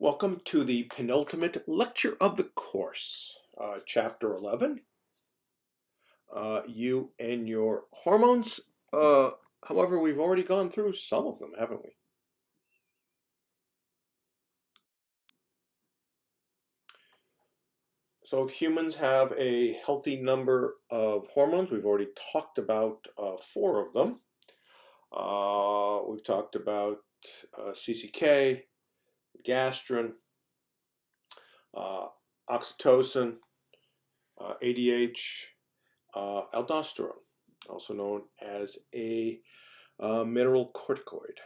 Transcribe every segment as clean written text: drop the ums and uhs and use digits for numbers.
Welcome to the penultimate lecture of the course, Chapter 11, You and Your Hormones. However, we've already gone through some of them, haven't we? So humans have a healthy number of hormones. We've already talked about 4 of them. We've talked about CCK, gastrin, oxytocin, ADH, aldosterone, also known as a mineral corticoid,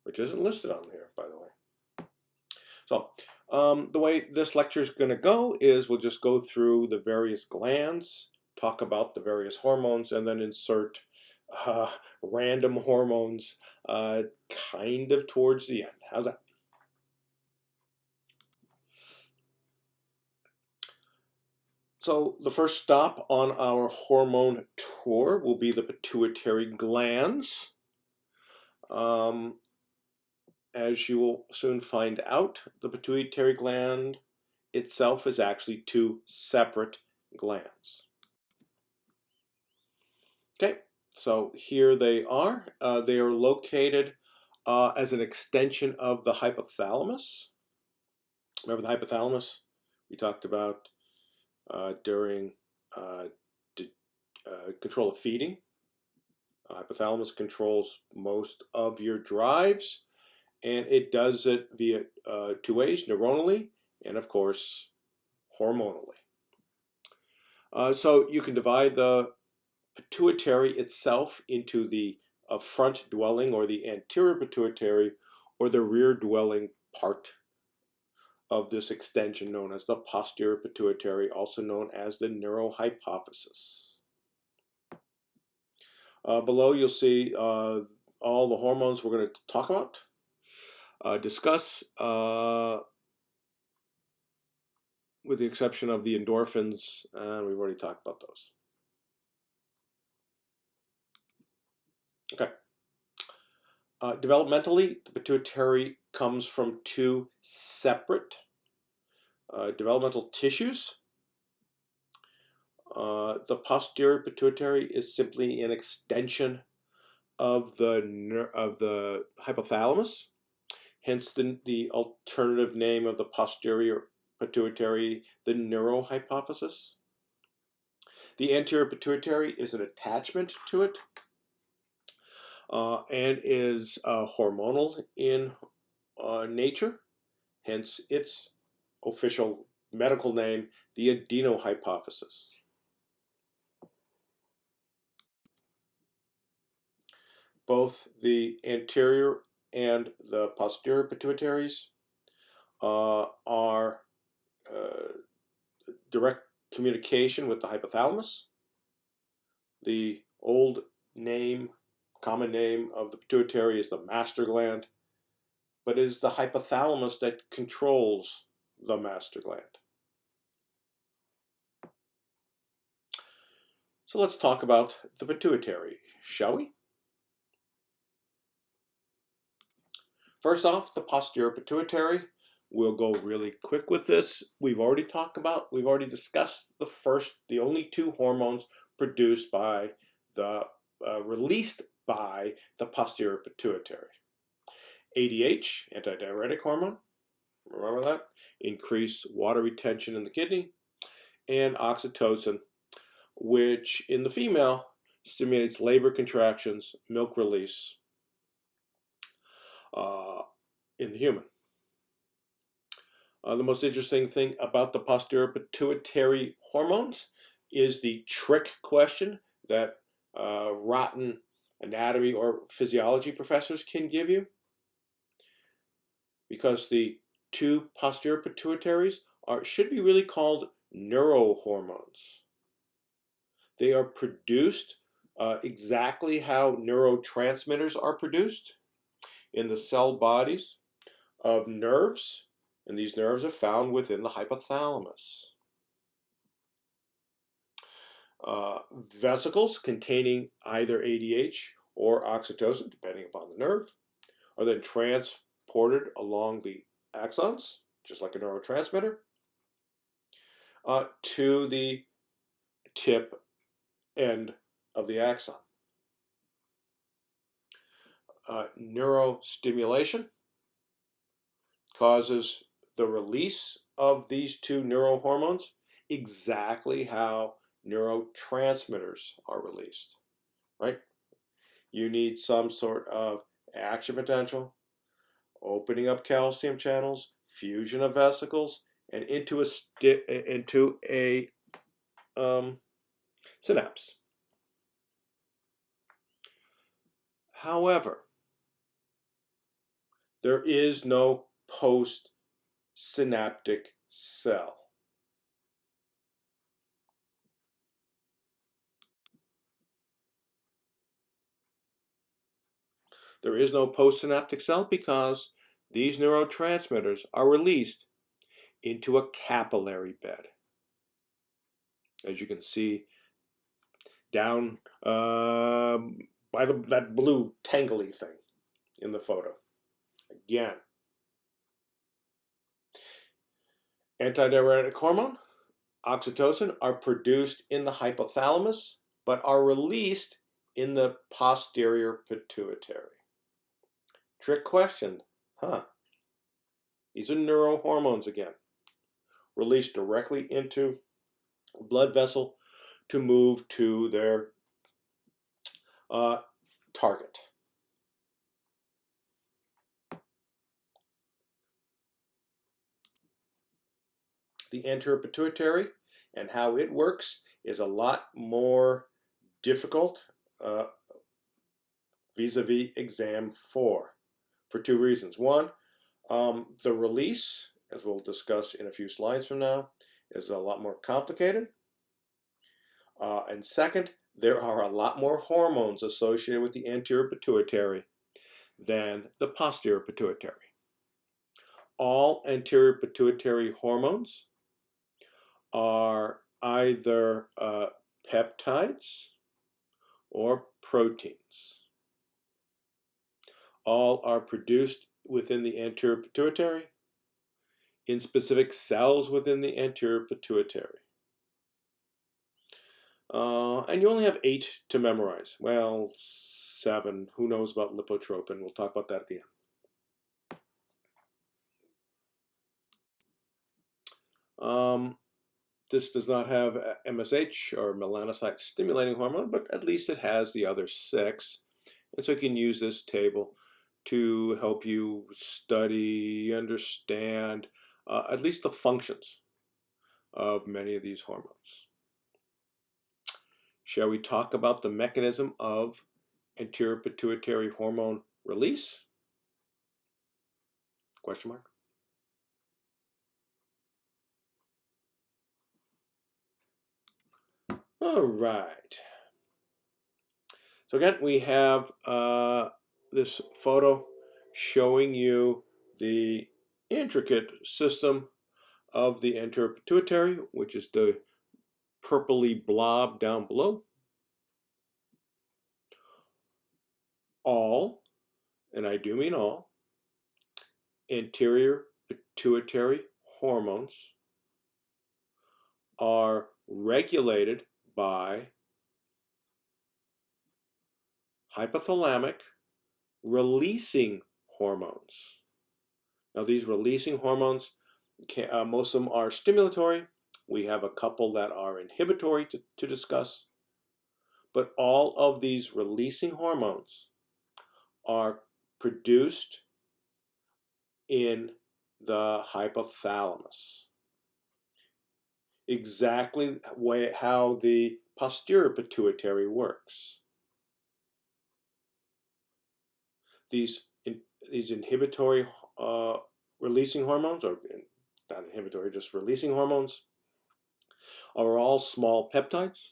which isn't listed on here, by the way. So the way this lecture is going to go is we'll just go through the various glands, talk about the various hormones, and then insert random hormones kind of towards the end. How's that? So the first stop on our hormone tour will be the pituitary glands. As you will soon find out, the pituitary gland itself is actually 2 separate glands. Okay, so here they are. They are located as an extension of the hypothalamus. Remember the hypothalamus we talked about during control of feeding? Hypothalamus controls most of your drives, and it does it via 2 ways, neuronally and, of course, hormonally. So you can divide the pituitary itself into the front dwelling or the anterior pituitary or the rear dwelling part of this extension known as the posterior pituitary, also known as the neurohypophysis. Below you'll see all the hormones we're going to talk about, discuss, with the exception of the endorphins, and we've already talked about those. Okay. Developmentally, the pituitary comes from 2 separate developmental tissues. The posterior pituitary is simply an extension of the hypothalamus, hence the alternative name of the posterior pituitary, the neurohypophysis. The anterior pituitary is an attachment to it and is hormonal in nature, hence its official medical name, the adenohypophysis. Both the anterior and the posterior pituitaries are direct communication with the hypothalamus. The old name, common name of the pituitary is the master gland, but it is the hypothalamus that controls the master gland. So let's talk about the pituitary, shall we? First off, the posterior pituitary. We'll go really quick with this. We've already discussed the only 2 hormones produced by released by the posterior pituitary. ADH, antidiuretic hormone, remember that? Increase water retention in the kidney. And oxytocin, which in the female stimulates labor contractions, milk release in the human. The most interesting thing about the posterior pituitary hormones is the trick question that rotten anatomy or physiology professors can give you. Because the 2 posterior pituitaries should be really called neurohormones. They are produced exactly how neurotransmitters are produced in the cell bodies of nerves, and these nerves are found within the hypothalamus. Vesicles containing either ADH or oxytocin, depending upon the nerve, are then transported along the axons just like a neurotransmitter, to the tip end of the axon. Neurostimulation causes the release of these two neurohormones exactly how neurotransmitters are released, right? You need some sort of action potential, opening up calcium channels, fusion of vesicles, and into a synapse. However, there is no postsynaptic cell. There is no postsynaptic cell because these neurotransmitters are released into a capillary bed. As you can see down by that blue tangly thing in the photo. Again, antidiuretic hormone, oxytocin, are produced in the hypothalamus but are released in the posterior pituitary. Trick question, huh? These are neurohormones again, released directly into a blood vessel to move to their target. The anterior pituitary and how it works is a lot more difficult vis-a-vis exam 4 for two reasons. One, the release, as we'll discuss in a few slides from now, is a lot more complicated. And second, there are a lot more hormones associated with the anterior pituitary than the posterior pituitary. All anterior pituitary hormones are either peptides or proteins. All are produced within the anterior pituitary in specific cells within the anterior pituitary. And you only have 8 to memorize. Well, 7. Who knows about lipotropin? We'll talk about that at the end. This does not have MSH or melanocyte stimulating hormone, but at least it has the other 6. And so you can use this table to help you study, understand at least the functions of many of these hormones. Shall we talk about the mechanism of anterior pituitary hormone release? Question mark. All right. So again, we have this photo showing you the intricate system of the anterior pituitary, which is the purpley blob down below. All, and I do mean all, anterior pituitary hormones are regulated by hypothalamic releasing hormones. Now these releasing hormones, most of them are stimulatory. We have a couple that are inhibitory to discuss. But all of these releasing hormones are produced in the hypothalamus. Exactly how the posterior pituitary works. These inhibitory releasing hormones, or not inhibitory, just releasing hormones, are all small peptides.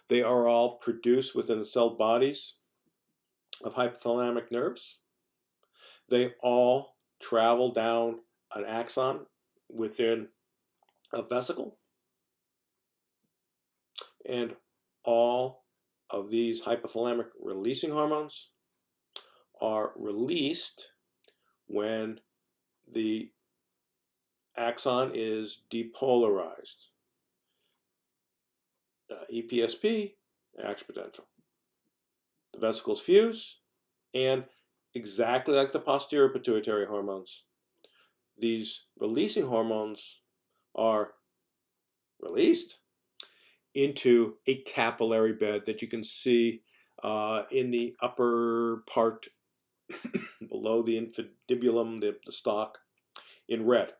They are all produced within the cell bodies of hypothalamic nerves. They all travel down an axon within a vesicle. And all of these hypothalamic releasing hormones are released when the axon is depolarized. EPSP, action potential. The vesicles fuse, and exactly like the posterior pituitary hormones, these releasing hormones are released into a capillary bed that you can see in the upper part below the infundibulum, the stalk, in red.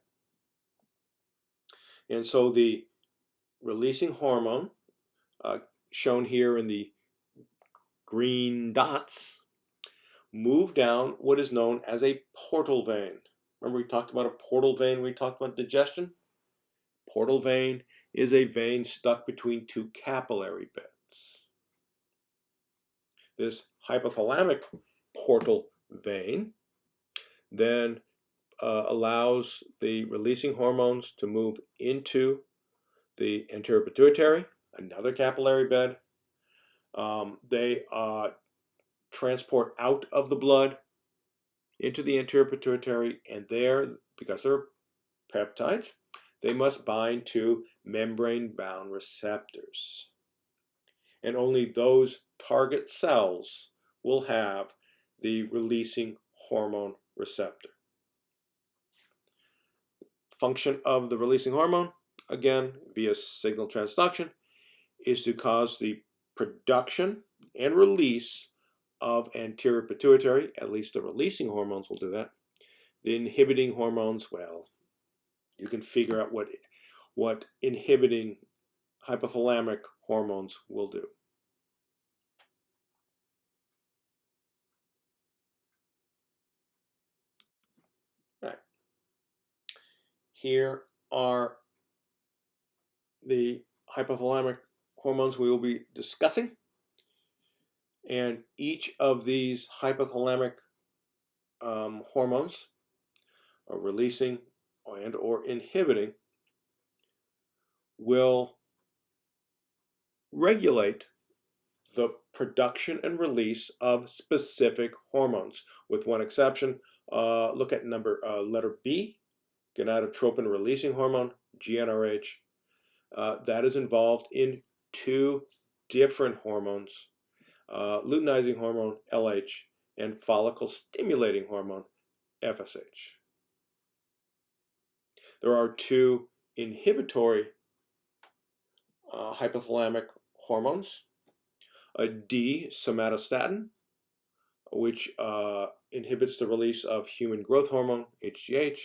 And so the releasing hormone, shown here in the green dots, move down what is known as a portal vein. Remember we talked about a portal vein when we talked about digestion? Portal vein is a vein stuck between two capillary beds. This hypothalamic portal vein then allows the releasing hormones to move into the anterior pituitary, another capillary bed. They transport out of the blood into the anterior pituitary, and there, because they're peptides, they must bind to membrane-bound receptors. And only those target cells will have the releasing hormone receptor. Function of the releasing hormone, again, via signal transduction, is to cause the production and release of anterior pituitary, at least the releasing hormones will do that. The inhibiting hormones, well, you can figure out what inhibiting hypothalamic hormones will do. All right. Here are the hypothalamic hormones we will be discussing. And each of these hypothalamic hormones are releasing and or inhibiting will regulate the production and release of specific hormones, with one exception. Look at letter B, gonadotropin releasing hormone, GnRH. That is involved in two different hormones, luteinizing hormone, LH, and follicle stimulating hormone, FSH. There are two inhibitory hypothalamic hormones, a D, somatostatin, which inhibits the release of human growth hormone, HGH,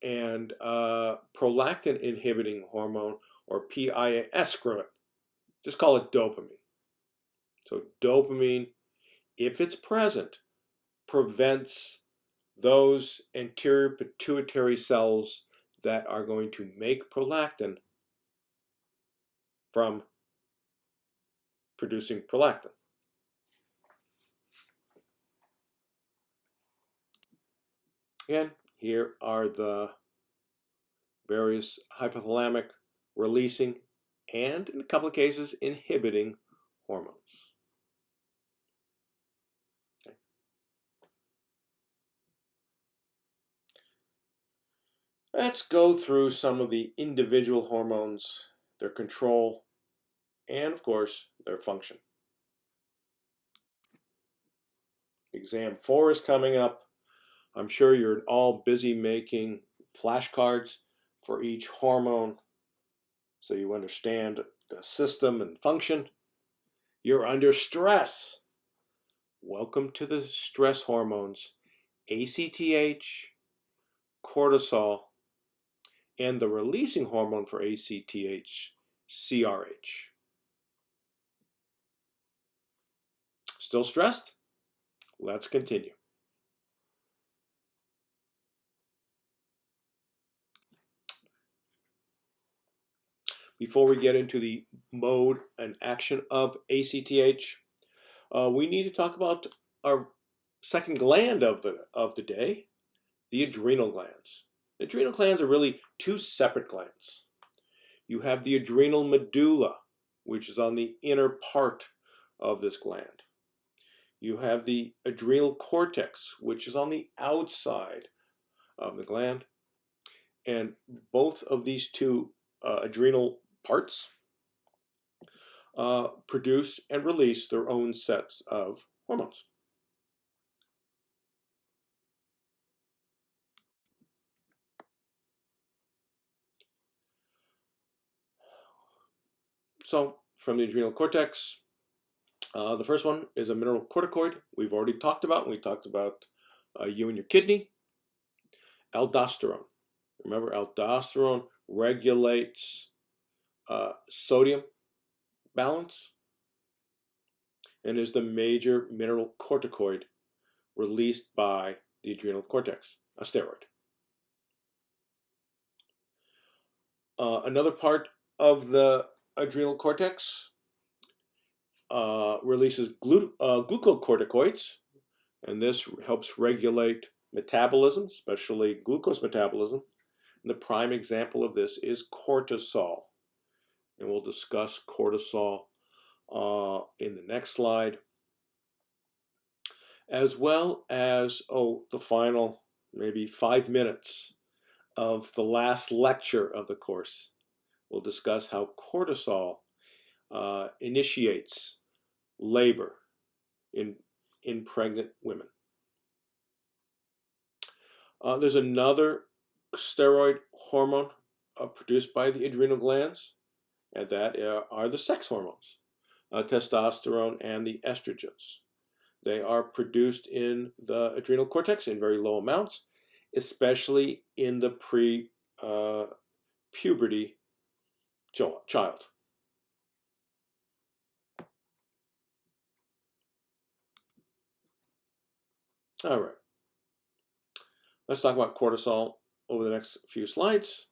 and prolactin inhibiting hormone, or PIA, screw it, just call it dopamine. So dopamine, if it's present, prevents those anterior pituitary cells that are going to make prolactin from producing prolactin. Again, here are the various hypothalamic releasing and, in a couple of cases, inhibiting hormones. Okay. Let's go through some of the individual hormones, their control, and, of course, their function. Exam 4 is coming up. I'm sure you're all busy making flashcards for each hormone so you understand the system and function. You're under stress. Welcome to the stress hormones, ACTH, cortisol, and the releasing hormone for ACTH, CRH. Still stressed? Let's continue. Before we get into the mode and action of ACTH, we need to talk about our second gland of the day, the adrenal glands. The adrenal glands are really two separate glands. You have the adrenal medulla, which is on the inner part of this gland. You have the adrenal cortex, which is on the outside of the gland. And both of these two adrenal parts produce and release their own sets of hormones. So from the adrenal cortex, the first one is a mineralocorticoid we've already talked about. We talked about you and your kidney. Aldosterone. Remember, aldosterone regulates sodium balance and is the major mineralocorticoid released by the adrenal cortex, a steroid. Another part of the adrenal cortex releases glucocorticoids, and this helps regulate metabolism, especially glucose metabolism. And the prime example of this is cortisol, and we'll discuss cortisol in the next slide, as well as the final maybe 5 minutes of the last lecture of the course. We'll discuss how cortisol initiates labor in pregnant women. There's another steroid hormone produced by the adrenal glands, and that are the sex hormones, testosterone and the estrogens. They are produced in the adrenal cortex in very low amounts, especially in the pre-puberty child. All right. Let's talk about cortisol over the next few slides.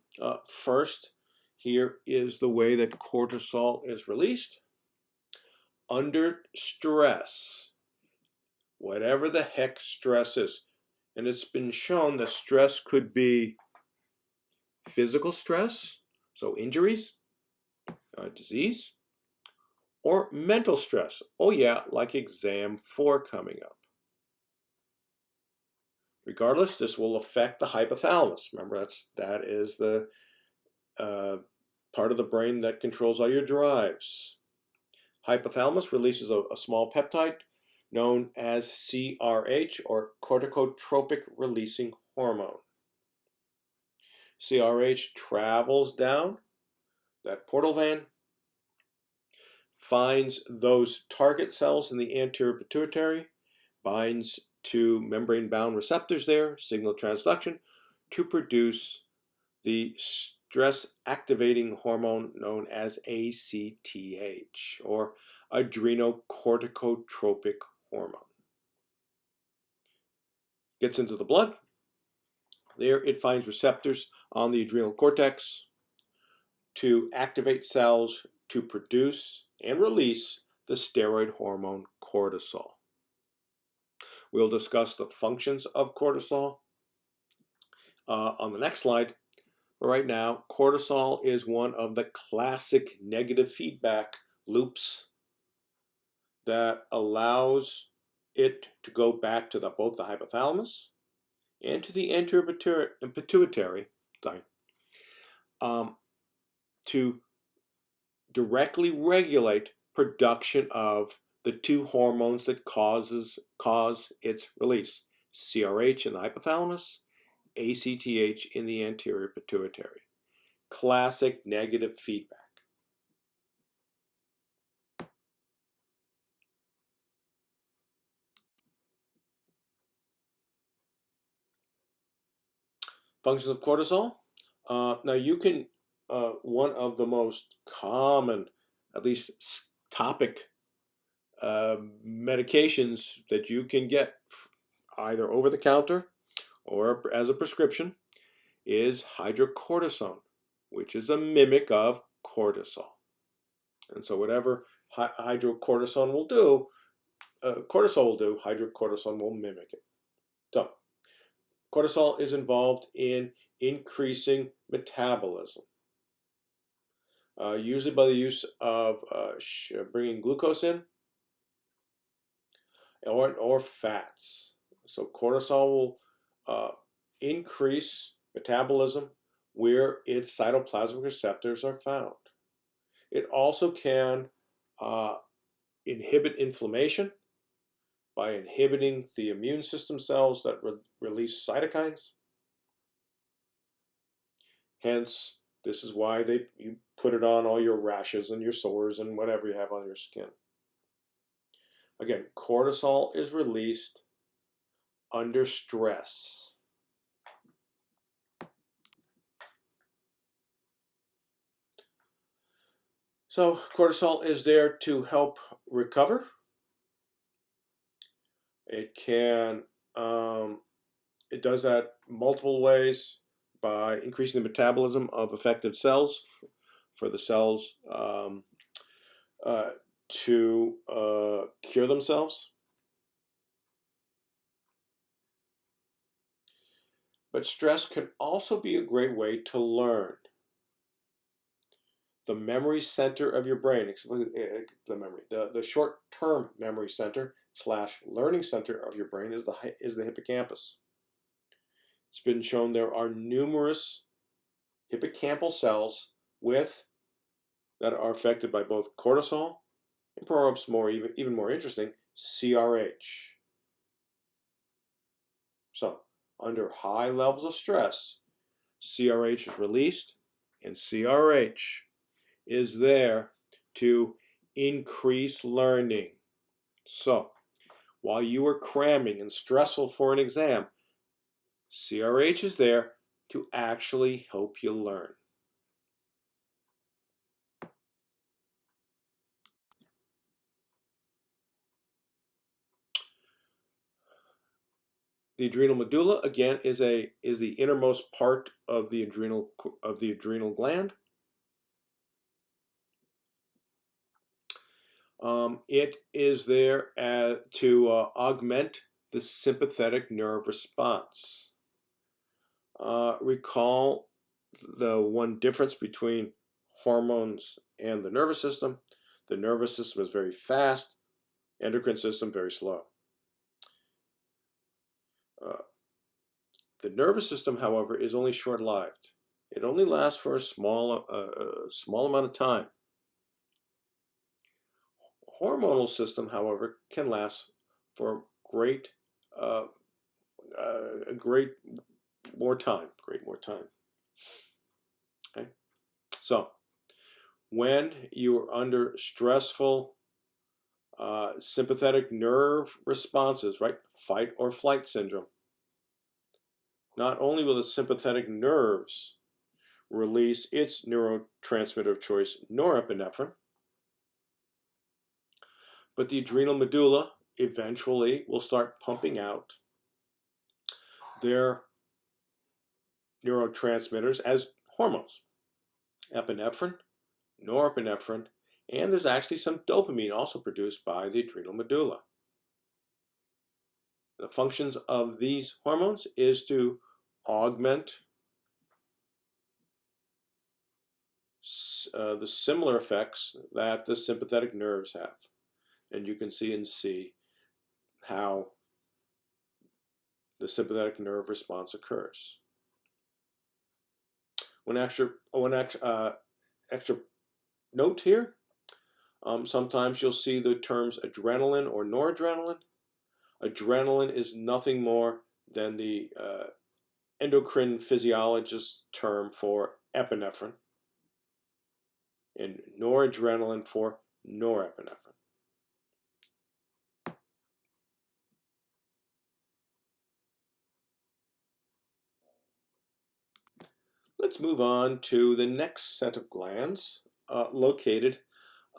First, here is the way that cortisol is released. Under stress, whatever the heck stress is. And it's been shown that stress could be physical stress, so injuries, disease, or mental stress. Oh yeah, like exam 4 coming up. Regardless, this will affect the hypothalamus. Remember, that is the part of the brain that controls all your drives. Hypothalamus releases a small peptide known as CRH, or corticotropic releasing hormone. CRH travels down that portal vein, finds those target cells in the anterior pituitary, binds to membrane-bound receptors there, signal transduction, to produce the stress-activating hormone known as ACTH, or adrenocorticotropic hormone. Gets into the blood. There it finds receptors on the adrenal cortex to activate cells to produce and release the steroid hormone cortisol. We'll discuss the functions of cortisol on the next slide. But right now, cortisol is one of the classic negative feedback loops that allows it to go back to both the hypothalamus and to the anterior pituitary, to directly regulate production of the two hormones that cause its release: CRH in the hypothalamus, ACTH in the anterior pituitary. Classic negative feedback. Functions of cortisol. Now you can, one of the most common, at least topic medications that you can get either over the counter or as a prescription is hydrocortisone, which is a mimic of cortisol. And so whatever hydrocortisone will do, cortisol will do, hydrocortisone will mimic it. So cortisol is involved in increasing metabolism, usually by the use of bringing glucose in or fats. So cortisol will increase metabolism where its cytoplasmic receptors are found. It also can inhibit inflammation by inhibiting the immune system cells that release cytokines. Hence, this is why you put it on all your rashes and your sores and whatever you have on your skin. Again, cortisol is released under stress. So cortisol is there to help recover. It can, it does that multiple ways by increasing the metabolism of affected cells for the cells to cure themselves. But stress can also be a great way to learn. The memory center of your brain, the short-term memory center / learning center of your brain is the hippocampus. It's been shown there are numerous hippocampal cells that are affected by both cortisol and perhaps even more interesting, CRH. So, under high levels of stress, CRH is released, and CRH is there to increase learning. So, while you are cramming and stressful for an exam, CRH is there to actually help you learn. The adrenal medulla, again, is the innermost part of the adrenal gland. It is there to augment the sympathetic nerve response. Recall the one difference between hormones and the nervous system. The nervous system is very fast, endocrine system very slow. The nervous system, however, is only short-lived. It only lasts for a small amount of time. Hormonal system, however, can last for great more time. Okay, so when you're under stressful sympathetic nerve responses, right, fight or flight syndrome, not only will the sympathetic nerves release its neurotransmitter of choice, norepinephrine, but the adrenal medulla eventually will start pumping out their neurotransmitters as hormones, epinephrine, norepinephrine, and there's actually some dopamine also produced by the adrenal medulla. The functions of these hormones is to augment the similar effects that the sympathetic nerves have. And you can see in C how the sympathetic nerve response occurs. One extra note here, sometimes you'll see the terms adrenaline or noradrenaline. Adrenaline is nothing more than the endocrine physiologist's term for epinephrine, and noradrenaline for norepinephrine. Let's move on to the next set of glands located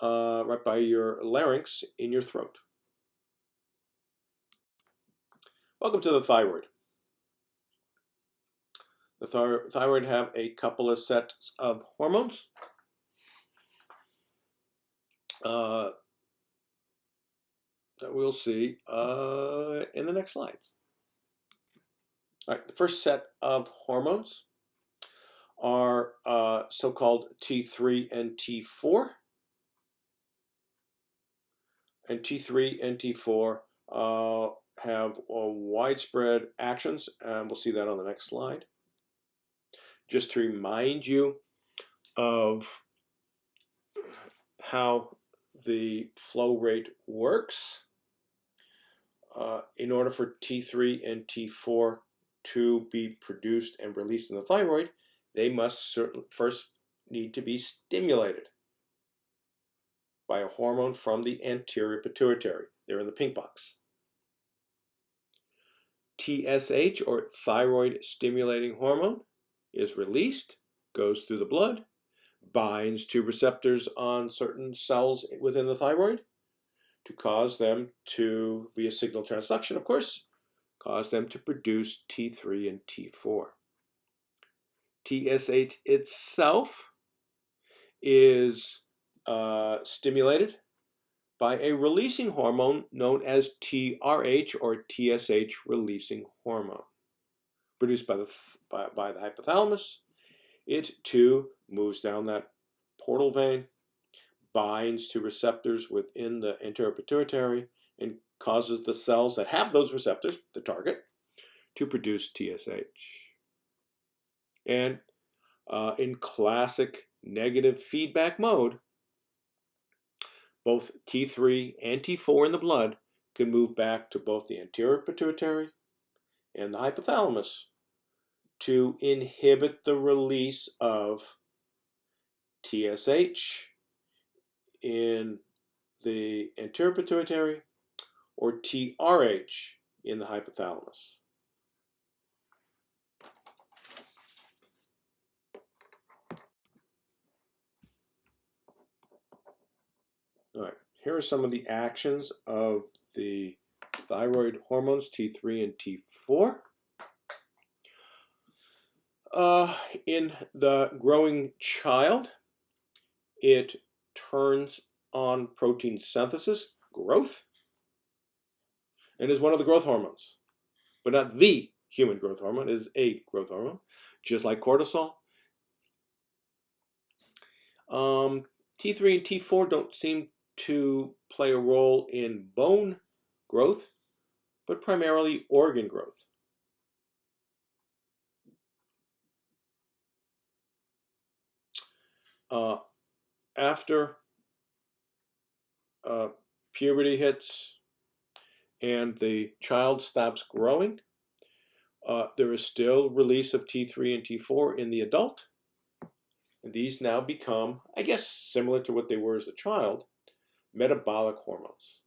right by your larynx in your throat. Welcome to the thyroid. The thyroid have a couple of sets of hormones. That we'll see in the next slides. All right, the first set of hormones are so-called T3 and T4. And T3 and T4 have widespread actions, and we'll see that on the next slide. Just to remind you of how the flow rate works. In order for T3 and T4 to be produced and released in the thyroid, they must first need to be stimulated by a hormone from the anterior pituitary. They're in the pink box. TSH, or thyroid stimulating hormone, is released, goes through the blood, binds to receptors on certain cells within the thyroid to cause them to, via signal transduction, of course, cause them to produce T3 and T4. TSH itself is stimulated by a releasing hormone known as TRH, or TSH releasing hormone, produced by the hypothalamus. It too moves down that portal vein, binds to receptors within the anterior pituitary, and causes the cells that have those receptors, the target, to produce TSH. And in classic negative feedback mode, both T3 and T4 in the blood can move back to both the anterior pituitary and the hypothalamus to inhibit the release of TSH in the anterior pituitary or TRH in the hypothalamus. All right, here are some of the actions of the thyroid hormones T3 and T4. In the growing child, it turns on protein synthesis, growth, and is one of the growth hormones, but not the human growth hormone. It is a growth hormone, just like cortisol. T3 and T4 don't seem to play a role in bone growth, but primarily organ growth. After puberty hits and the child stops growing, there is still release of T3 and T4 in the adult. And these now become, I guess, similar to what they were as a child, metabolic hormones.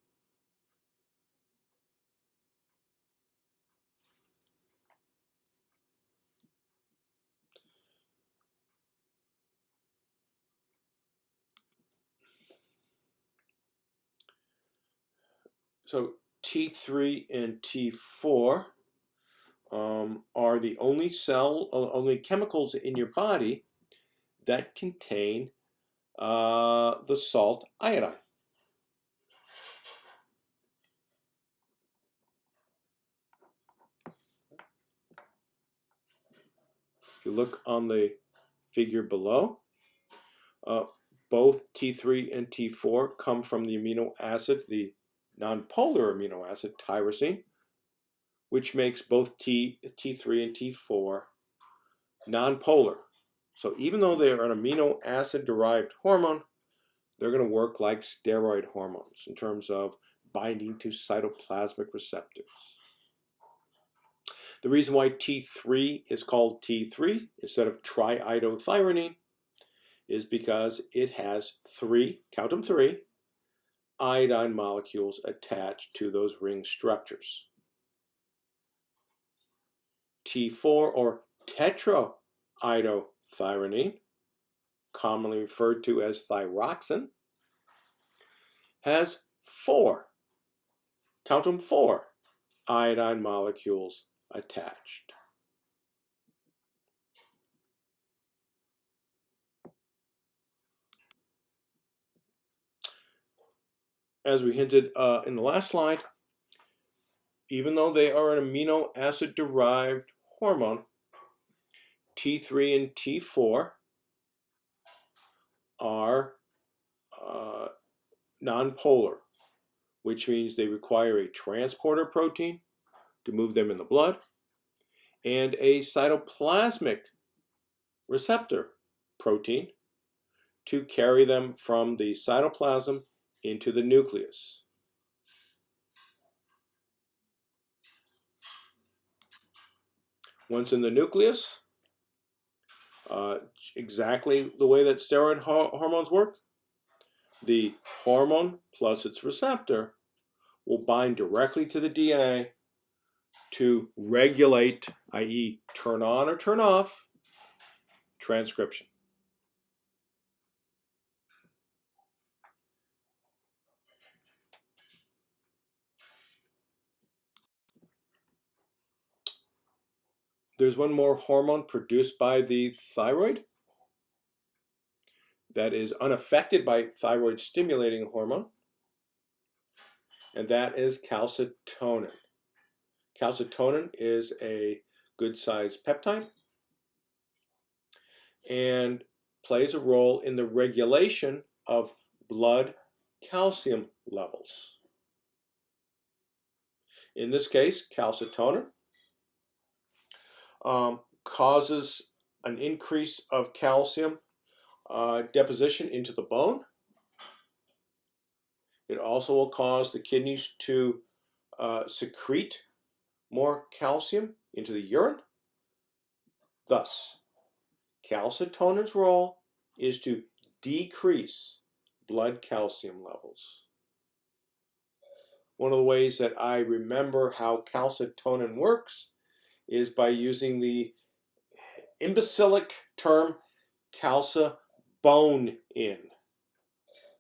So T3 and T4 are the only chemicals in your body that contain the salt iodine. If you look on the figure below, both T3 and T4 come from the amino acid, the nonpolar amino acid tyrosine, which makes both T3 and T4 nonpolar. So even though they are an amino acid derived hormone, they're going to work like steroid hormones in terms of binding to cytoplasmic receptors. The reason why T3 is called T3 instead of triiodothyronine is because it has count them three, iodine molecules attached to those ring structures. T4, or tetraiodothyronine, commonly referred to as thyroxine, has count them four, iodine molecules attached. As we hinted in the last slide, even though they are an amino acid derived hormone, T3 and T4 are nonpolar, which means they require a transporter protein to move them in the blood, and a cytoplasmic receptor protein to carry them from the cytoplasm into the nucleus. Once in the nucleus, exactly the way that steroid hormones work, the hormone plus its receptor will bind directly to the DNA to regulate, i.e. turn on or turn off, transcription. There's one more hormone produced by the thyroid that is unaffected by thyroid stimulating hormone, and that is calcitonin. Calcitonin is a good-sized peptide and plays a role in the regulation of blood calcium levels. In this case, calcitonin causes an increase of calcium deposition into the bone. It also will cause the kidneys to secrete more calcium into the urine. Thus, calcitonin's role is to decrease blood calcium levels. One of the ways that I remember how calcitonin works is by using the imbecilic term calcibone in.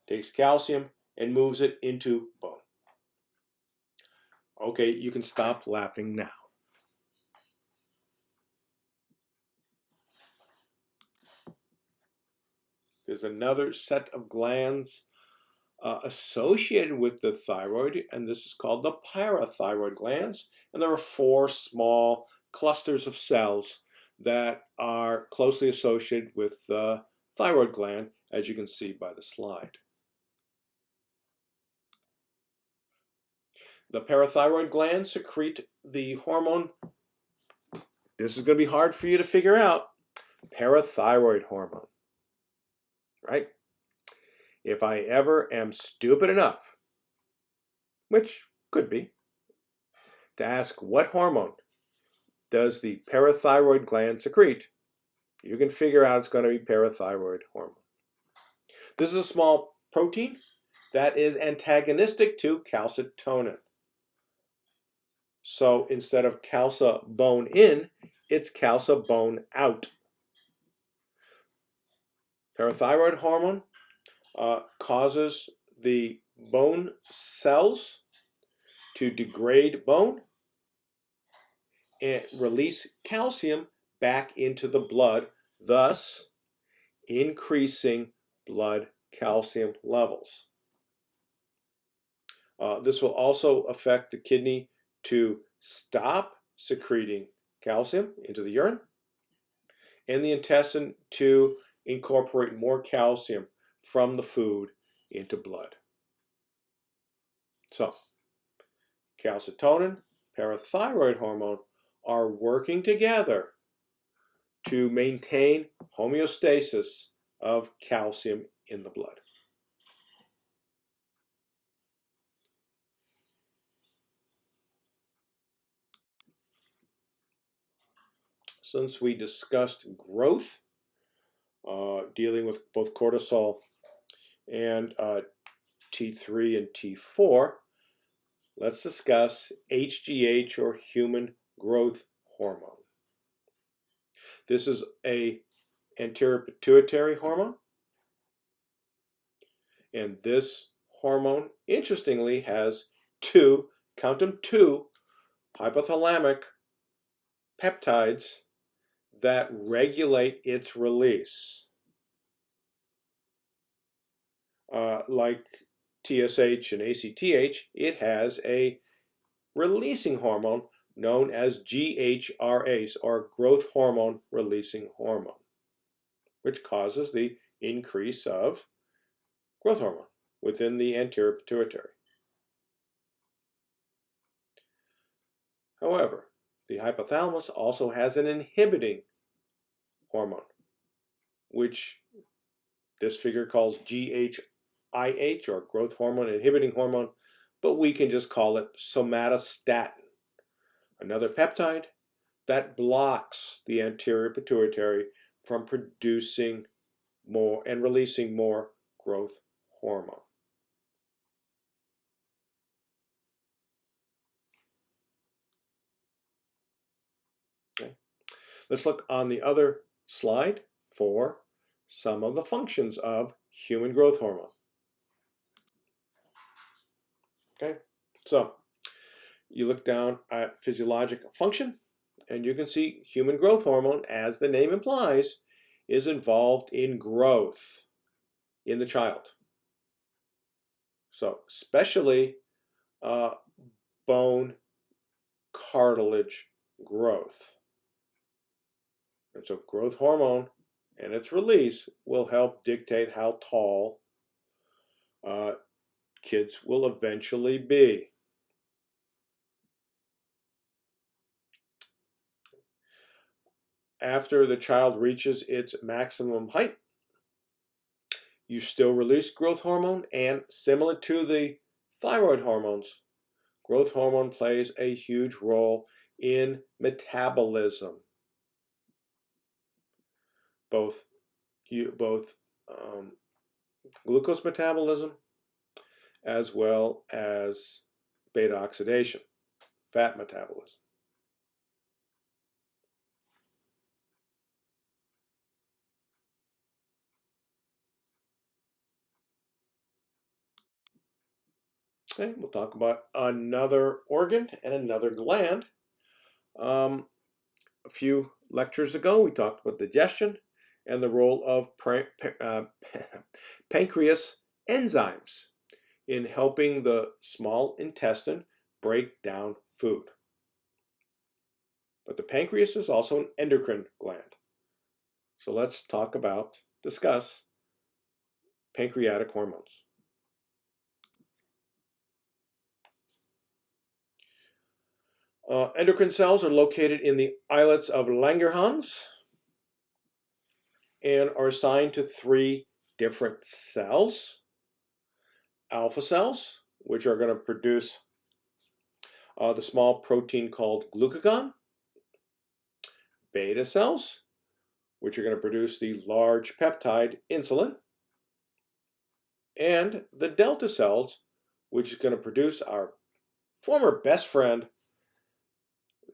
Takes calcium and moves it into bone. Okay, you can stop laughing now. There's another set of glands associated with the thyroid, and this is called the parathyroid glands. And there are 4 small clusters of cells that are closely associated with the thyroid gland, as you can see by the slide. The parathyroid glands secrete the hormone. This is going to be hard for you to figure out. Parathyroid hormone, right? If I ever am stupid enough, which could be, to ask what hormone does the parathyroid gland secrete, you can figure out it's going to be parathyroid hormone. This is a small protein that is antagonistic to calcitonin. So instead of calcibone in, it's calcibone out. Parathyroid hormone causes the bone cells to degrade bone and release calcium back into the blood, thus increasing blood calcium levels. This will also affect the kidney to stop secreting calcium into the urine, and the intestine to incorporate more calcium from the food into blood. So, calcitonin, parathyroid hormone are working together to maintain homeostasis of calcium in the blood. Since we discussed growth, dealing with both cortisol and T3 and T4, let's discuss HGH, or human growth hormone. This is an anterior pituitary hormone, and this hormone, interestingly, has 2, count them 2, hypothalamic peptides that regulate its release. Like TSH and ACTH, it has a releasing hormone known as GHRAs, or growth hormone releasing hormone, which causes the increase of growth hormone within the anterior pituitary. However, the hypothalamus also has an inhibiting hormone, which this figure calls GHIH, or growth hormone inhibiting hormone, but we can just call it somatostatin, another peptide that blocks the anterior pituitary from producing more and releasing more growth hormone. Okay. Let's look on the other slide for some of the functions of human growth hormone. Okay, so you look down at physiologic function, and you can see human growth hormone, as the name implies, is involved in growth in the child. So, especially bone cartilage growth. And so, growth hormone and its release will help dictate how tall kids will eventually be. After the child reaches its maximum height, you still release growth hormone, and similar to the thyroid hormones, growth hormone plays a huge role in metabolism. Both glucose metabolism as well as beta oxidation, fat metabolism. Okay, we'll talk about another organ and another gland. A few lectures ago, we talked about digestion and the role of pancreas enzymes in helping the small intestine break down food. But the pancreas is also an endocrine gland. So let's discuss pancreatic hormones. Endocrine cells are located in the islets of Langerhans and are assigned to 3 different cells. Alpha cells, which are going to produce the small protein called glucagon. Beta cells, which are going to produce the large peptide insulin. And the delta cells, which is going to produce our former best friend,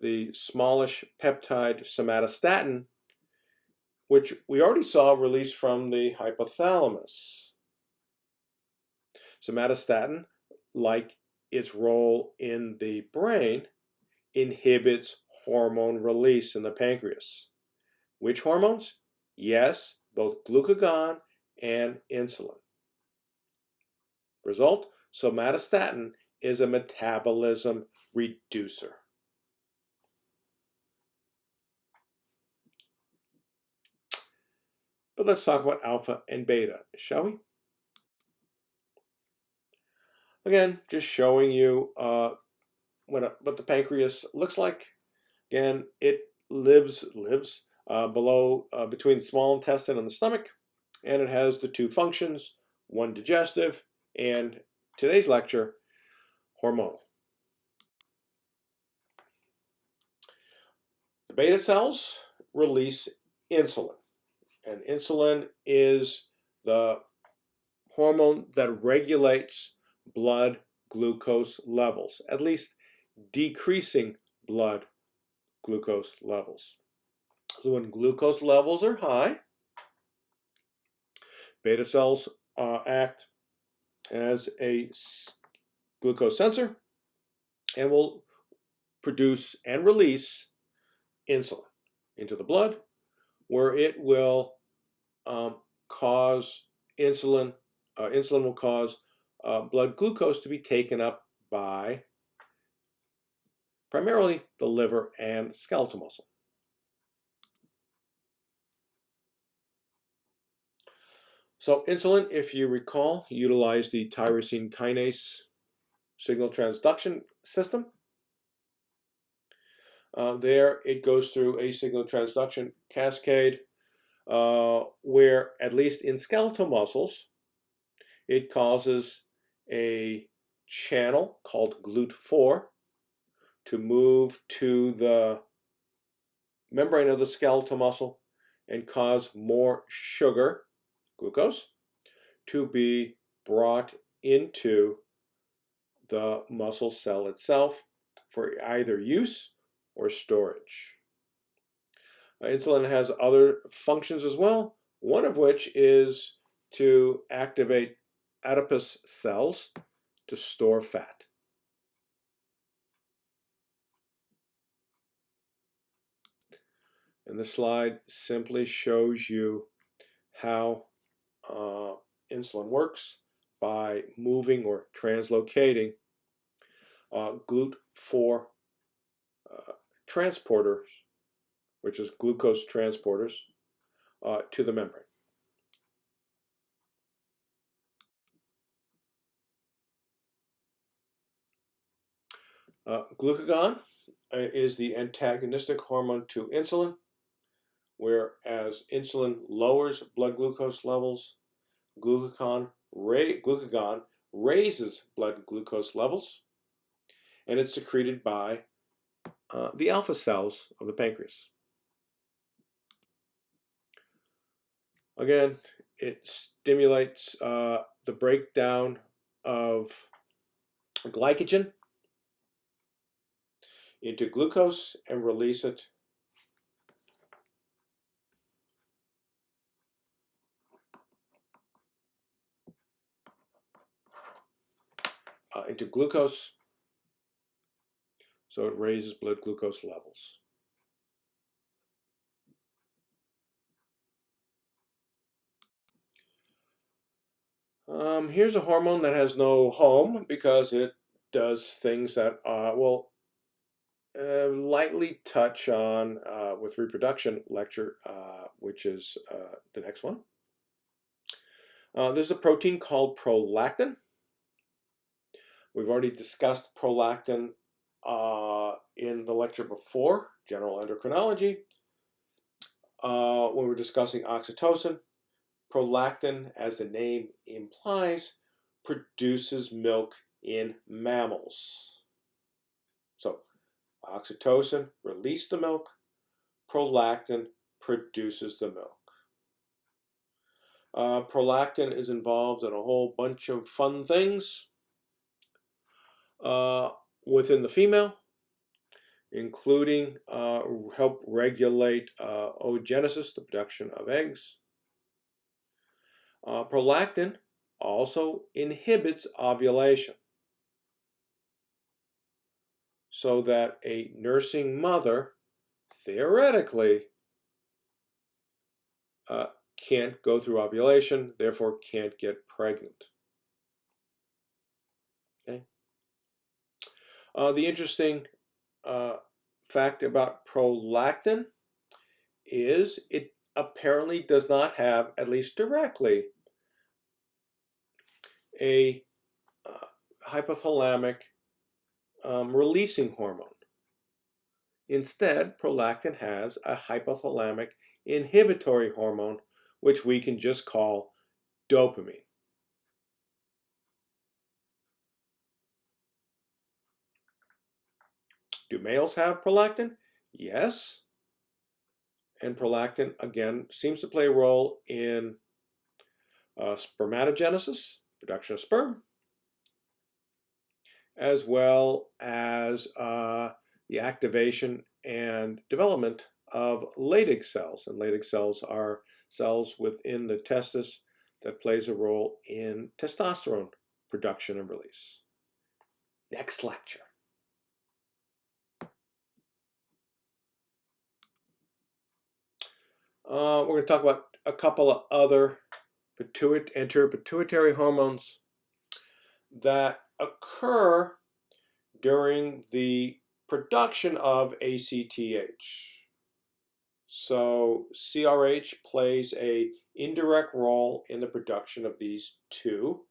the smallish peptide somatostatin, which we already saw released from the hypothalamus. Somatostatin, like its role in the brain, inhibits hormone release in the pancreas. Which hormones? Yes, both glucagon and insulin. Result, somatostatin is a metabolism reducer. But let's talk about alpha and beta, shall we? Again, just showing you what the pancreas looks like. Again, it lives below between the small intestine and the stomach, and it has the 2 functions, one digestive, and today's lecture, hormonal. The beta cells release insulin, and insulin is the hormone that regulates blood glucose levels, at least decreasing blood glucose levels. So when glucose levels are high, beta cells act as a glucose sensor and will produce and release insulin into the blood, where it will cause insulin will cause blood glucose to be taken up by primarily the liver and skeletal muscle. So insulin, if you recall, utilized the tyrosine kinase signal transduction system. There it goes through a signal transduction cascade where, at least in skeletal muscles, it causes a channel called GLUT4 to move to the membrane of the skeletal muscle and cause more sugar, glucose, to be brought into the muscle cell itself for either use or storage. Insulin has other functions as well, one of which is to activate adipose cells to store fat. And this slide simply shows you how insulin works by moving or translocating GLUT4 transporters, which is glucose transporters, to the membrane. Glucagon is the antagonistic hormone to insulin, whereas insulin lowers blood glucose levels, glucagon raises blood glucose levels, and it's secreted by the alpha cells of the pancreas. Again, it stimulates the breakdown of glycogen into glucose and release it into glucose, so it raises blood glucose levels. Here's a hormone that has no home because it does things that will lightly touch on with reproduction lecture, which is the next one. There's a protein called prolactin. We've already discussed prolactin in the lecture before, general endocrinology, when we were discussing oxytocin. Prolactin, as the name implies, produces milk in mammals. So, oxytocin releases the milk, prolactin produces the milk. Prolactin is involved in a whole bunch of fun things within the female, including help regulate oogenesis, the production of eggs. Prolactin also inhibits ovulation, so that a nursing mother, theoretically, can't go through ovulation, therefore can't get pregnant. Okay. The interesting fact about prolactin is it apparently does not have, at least directly, a hypothalamic releasing hormone. Instead, prolactin has a hypothalamic inhibitory hormone, which we can just call dopamine. Do males have prolactin? Yes. And prolactin, again, seems to play a role in spermatogenesis, production of sperm, as well as the activation and development of Leydig cells. And Leydig cells are cells within the testis that plays a role in testosterone production and release. Next lecture. We're going to talk about a couple of other pituitary hormones that occur during the production of ACTH. So CRH plays an indirect role in the production of these two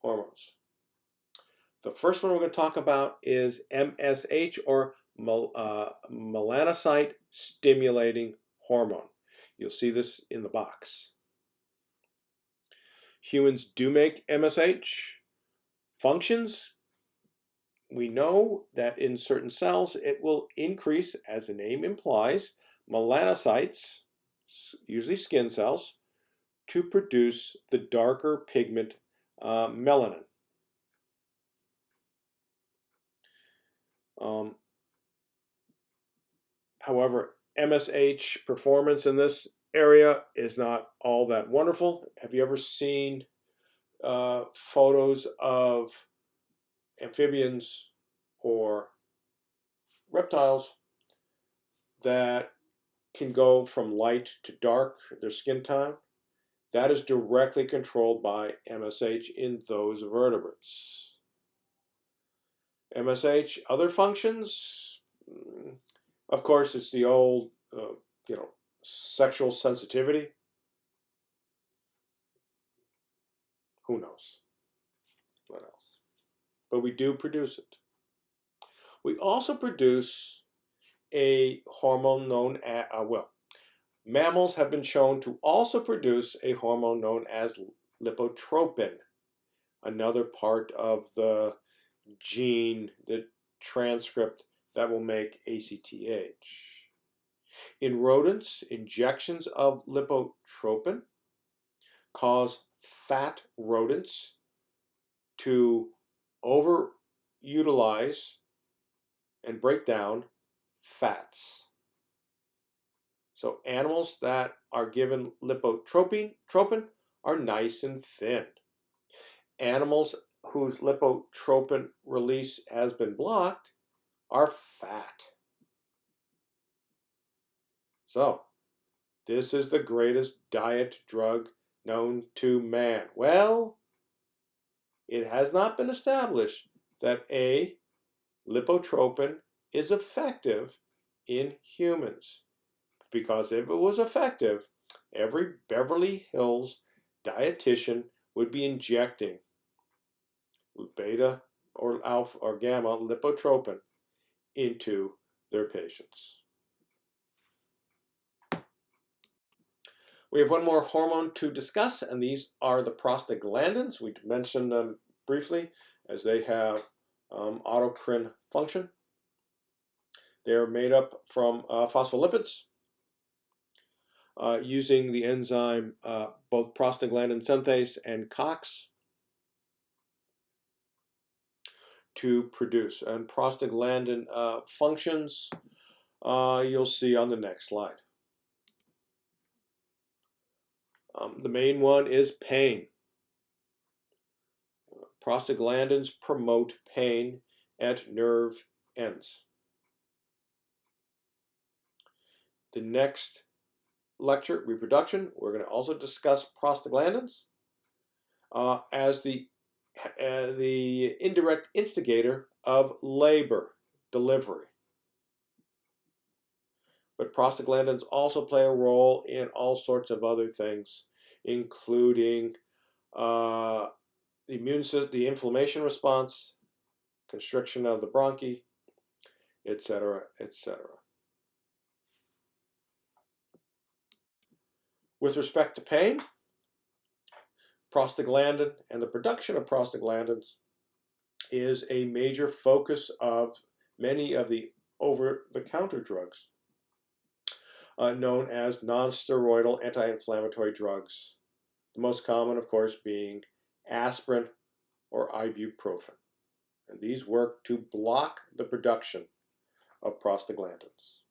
hormones. The first one we're going to talk about is MSH, or melanocyte stimulating hormone. You'll see this in the box. Humans do make MSH. Functions, we know that in certain cells it will increase, as the name implies, melanocytes, usually skin cells, to produce the darker pigment melanin. However, MSH performance in this area is not all that wonderful. Have you ever seen photos of amphibians or reptiles that can go from light to dark, their skin tone? That is directly controlled by MSH in those vertebrates. MSH, other functions, of course, it's the old, sexual sensitivity. Who knows what else? But we do produce it. We also produce a hormone known as, mammals have been shown to also produce a hormone known as lipotropin, another part of the gene, the transcript that will make ACTH. In rodents, injections of lipotropin cause fat rodents to overutilize and break down fats. So animals that are given lipotropin are nice and thin. Animals whose lipotropin release has been blocked are fat. So, this is the greatest diet drug known to man. Well, it has not been established that lipotropin is effective in humans. Because if it was effective, every Beverly Hills dietitian would be injecting beta or alpha or gamma lipotropin into their patients. We have one more hormone to discuss, and these are the prostaglandins. We mentioned them briefly as they have autocrine function. They are made up from phospholipids using the enzyme both prostaglandin synthase and COX to produce. And prostaglandin functions you'll see on the next slide. The main one is pain. Prostaglandins promote pain at nerve ends. The next lecture, reproduction, we're going to also discuss prostaglandins as the indirect instigator of labor delivery. But prostaglandins also play a role in all sorts of other things, including the immune system, the inflammation response, constriction of the bronchi, etc., etc. With respect to pain, prostaglandin and the production of prostaglandins is a major focus of many of the over-the-counter drugs known as non-steroidal anti-inflammatory drugs. The most common, of course, being aspirin or ibuprofen. And these work to block the production of prostaglandins.